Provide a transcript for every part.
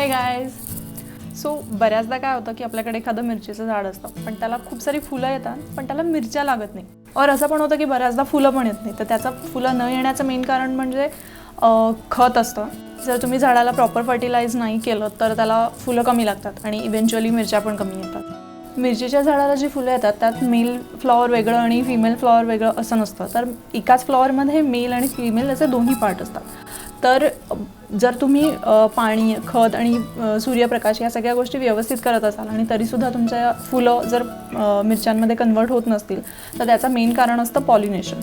Hey guys. So बऱ्याचदा काय होतं की आपल्याकडे एखादं मिरचीचं झाड असतं पण त्याला खूप सारी फुलं येतात पण त्याला मिरच्या लागत नाही. और असं पण होतं की बऱ्याचदा फुलं पण येत नाही. तर त्याचा फुलं न येण्याचं मेन कारण म्हणजे खत असतं. जर तुम्ही झाडाला प्रॉपर फर्टिलाइज नाही केलं तर त्याला फुलं कमी लागतात आणि इव्हेंच्युअली मिरच्या पण कमी येतात. मिरचीच्या झाडाला जी फुलं येतात त्यात मेल फ्लॉवर वेगळं आणि फिमेल फ्लॉवर वेगळं असं नसतं. तर एकाच फ्लॉवरमध्ये मेल आणि फिमेल असे दोन्ही पार्ट असतात. तर जर तुम्ही पाणी, खत आणि सूर्यप्रकाश या सगळ्या गोष्टी व्यवस्थित करत असाल आणि तरीसुद्धा तुमच्या फुलं जर मिरच्यांमध्ये कन्वर्ट होत नसतील तर त्याचं मेन कारण असतं पॉलिनेशन.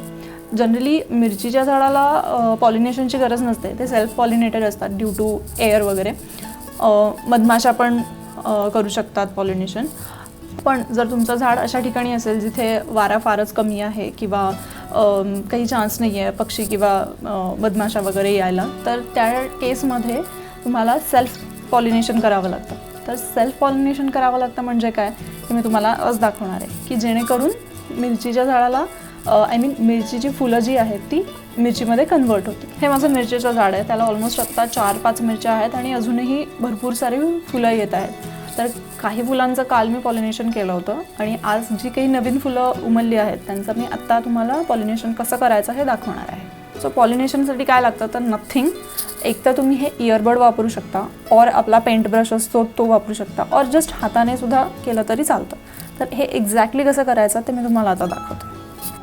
जनरली मिरचीच्या झाडाला पॉलिनेशनची गरज नसते. ते सेल्फ पॉलिनेटेड असतात ड्यू टू एअर वगैरे. मधमाशा पण करू शकतात पॉलिनेशन. पण जर तुमचं झाड अशा ठिकाणी असेल जिथे वारा फारच कमी आहे किंवा काही चान्स नाही आहे पक्षी किंवा मधमाशा वगैरे यायला, तर त्या केसमध्ये तुम्हाला सेल्फ पॉलिनेशन करावं लागतं. तर सेल्फ पॉलिनेशन करावं लागतं म्हणजे काय हे मी तुम्हाला आज दाखवणार आहे की जेणेकरून मिरचीच्या झाडाला मिरचीची फुलं जी आहेत ती मिरचीमध्ये कन्वर्ट होते. हे माझं मिरचीचं झाड आहे. त्याला ऑलमोस्ट आत्ता 4-5 मिरच्या आहेत आणि अजूनही भरपूर सारी फुलं येत आहेत. तर काही फुलांचं काल मी पॉलिनेशन केलं होतं आणि आज जी काही नवीन फुलं उमलली आहेत त्यांचं मी आत्ता तुम्हाला पॉलिनेशन कसं करायचं हे दाखवणार आहे. सो पॉलिनेशनसाठी काय लागतं तर नथिंग. एक तर तुम्ही हे इयरबड वापरू शकता और आपला पेंट ब्रश असतो तो वापरू शकता और जस्ट हाताने सुद्धा केलं तरी चालतं. तर हे एक्झॅक्टली कसं करायचं ते मी तुम्हाला आता दाखवतो.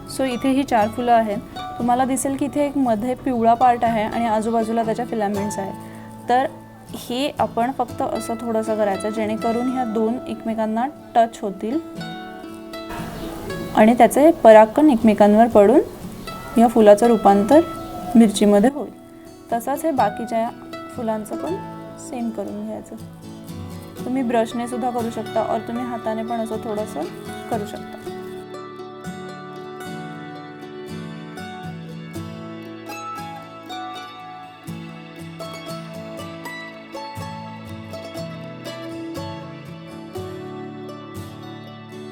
सो इथे ही 4 फुलं आहेत. तुम्हाला दिसेल की इथे एक मध्ये पिवळा पार्ट आहे आणि आजूबाजूला त्याच्या फिलामेंट्स आहेत. तर हे आपण फक्त असं थोडंसं करायचं जेणेकरून ह्या 2 एकमेकांना टच होतील आणि त्याचे परागकण एकमेकांवर पडून या फुलाचं रूपांतर मिरचीमध्ये होईल. तसंच हे बाकीच्या फुलांचं पण सेम करून घ्यायचं. तुम्ही ब्रशने सुद्धा करू शकता और तुम्ही हाताने पण असं थोडंसं करू शकता.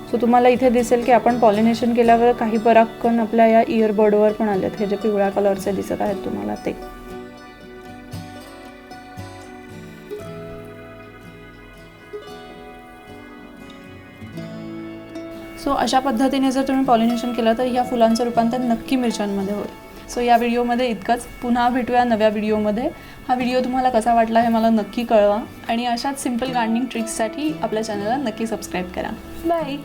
सो तुम्हाला इथे दिसेल की आपण पॉलिनेशन केल्यावर काही परागकण आपल्या या इयरबडवर पण आलेत. हे जे पिवळ्या कलरचे दिसत आहेत तुम्हाला ते. सो अशा पद्धतीने जर तुम्ही पॉलिनेशन केलं तर या फुलांचं रूपांतर नक्की मिरच्यांमध्ये होईल. सो या व्हिडिओमध्ये इतकंच. पुन्हा भेटूया नव्या व्हिडिओमध्ये. हा व्हिडिओ तुम्हाला कसा वाटला हे मला नक्की कळवा आणि अशाच सिम्पल गार्डनिंग ट्रिक्ससाठी आपल्या चॅनलला नक्की सबस्क्राईब करा. बाय.